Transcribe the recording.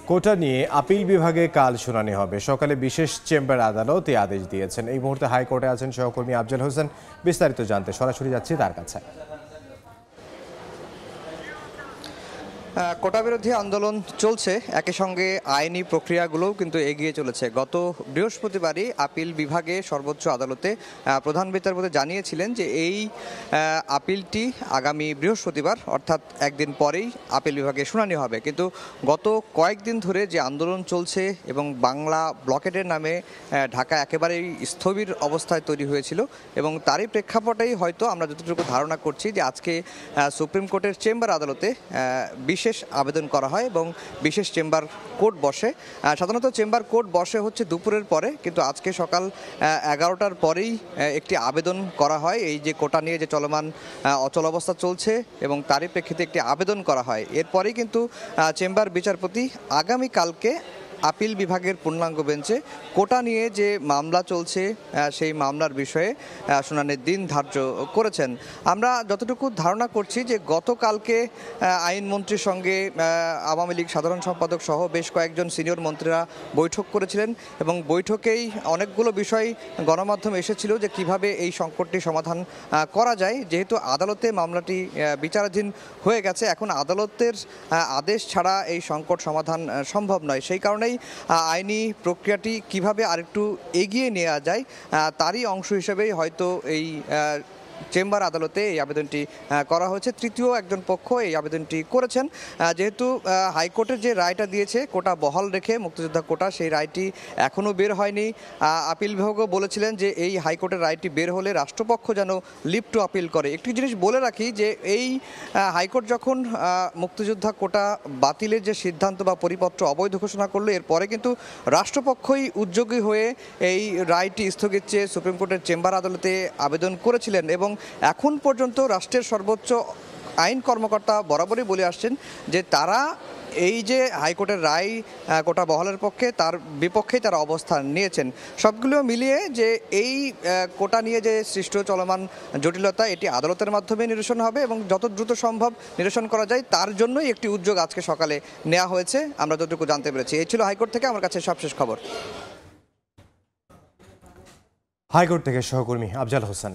কোটা নিয়ে আপিল বিভাগে কাল শুনানি হবে। সকালে বিশেষ চেম্বার আদালত এই আদেশ দিয়েছেন। এই মুহূর্তে হাইকোর্টে আছেন সহকর্মী আফজাল হোসেন। বিস্তারিত জানতে সরাসরি যাচ্ছি তার কাছে। কোটা বিরোধী আন্দোলন চলছে, একই সঙ্গে আইনি প্রক্রিয়াগুলোও কিন্তু এগিয়ে চলেছে। গত বৃহস্পতিবারই আপিল বিভাগে সর্বোচ্চ আদালতে প্রধান বিচারপতি জানিয়েছিলেন যে এই আপিলটি আগামী বৃহস্পতিবার অর্থাৎ একদিন পরেই আপিল বিভাগে শুনানি হবে। কিন্তু গত কয়েকদিন ধরে যে আন্দোলন চলছে এবং বাংলা ব্লকেটের নামে ঢাকা একেবারেই স্থবির অবস্থায় তৈরি হয়েছিল এবং তারই প্রেক্ষাপটেই হয়তো আমরা যতটুকু ধারণা করছি যে আজকে সুপ্রিম কোর্টের চেম্বার আদালতে বিশেষ আবেদন করা হয় এবং বিশেষ চেম্বার কোর্ট বসে। সাধারণত চেম্বার কোর্ট বসে হচ্ছে দুপুরের পরে, কিন্তু আজকে সকাল 11টার পরেই একটি আবেদন করা হয়। এই যে কোটা নিয়ে যে চলমান অচল অবস্থা চলছে এবং তারই প্রেক্ষিতে একটি আবেদন করা হয়। এরপরেই কিন্তু চেম্বার বিচারপতি আগামীকালকে আপিল বিভাগের পূর্ণাঙ্গ বেঞ্চে কোটা নিয়ে যে মামলা চলছে সেই মামলার বিষয়ে শুনানির দিন ধার্য করেছেন। আমরা যতটুকু ধারণা করছি যে গতকালকে আইনমন্ত্রীর সঙ্গে আওয়ামী লীগ সাধারণ সম্পাদক সহ বেশ কয়েকজন সিনিয়র মন্ত্রীরা বৈঠক করেছিলেন এবং বৈঠকেই অনেকগুলো বিষয় গণমাধ্যমে এসেছিল যে কিভাবে এই সংকটটি সমাধান করা যায়। যেহেতু আদালতে মামলাটি বিচারাধীন হয়ে গেছে, এখন আদালতের আদেশ ছাড়া এই সংকট সমাধান সম্ভব নয়। সেই কারণেই আইনি প্রক্রিয়াটি কিভাবে আরেকটু এগিয়ে নেওয়া যায় তারই অংশ হিসেবেই হয়তো এই চেম্বার আদালতে এই আবেদনটি করা হয়েছে। তৃতীয় একজন পক্ষ এই আবেদনটি করেছেন। যেহেতু হাইকোর্টের যে রায়টা দিয়েছে কোটা বহাল রেখে মুক্তিযোদ্ধা কোটা, সেই রায়টি এখনও বের হয়নি। আপিল বিভাগও বলেছিলেন যে এই হাইকোর্টের রায়টি বের হলে রাষ্ট্রপক্ষ যেন লিভ টু আপিল করে। একটি জিনিস বলে রাখি যে এই হাইকোর্ট যখন মুক্তিযোদ্ধা কোটা বাতিলের যে সিদ্ধান্ত বা পরিপত্র অবৈধ ঘোষণা করলো, এরপরে কিন্তু রাষ্ট্রপক্ষই উদ্যোগী হয়ে এই রায়টি স্থগিত চেয়ে সুপ্রিম কোর্টের চেম্বার আদালতে আবেদন করেছিলেন এবং এখন পর্যন্ত রাষ্ট্রের সর্বোচ্চ আইন কর্মকর্তা বরাবরই বলে আসছেন যে তারা এই যে হাইকোর্টের রায় কোটা বহালের পক্ষে, তার বিপক্ষেই তারা অবস্থান নিয়েছেন। সবগুলো মিলিয়ে যে এই কোটা নিয়ে যে সৃষ্ট চলমান জটিলতা, এটি আদালতের মাধ্যমে নিরসন হবে এবং যত দ্রুত সম্ভব নিরসন করা যায় তার জন্যই একটি উদ্যোগ আজকে সকালে নেওয়া হয়েছে, আমরা যতটুকু জানতে পেরেছি। এই ছিল হাইকোর্ট থেকে আমার কাছে সবশেষ খবর। হাইকোর্ট থেকে সহকর্মী আফজাল হোসেন।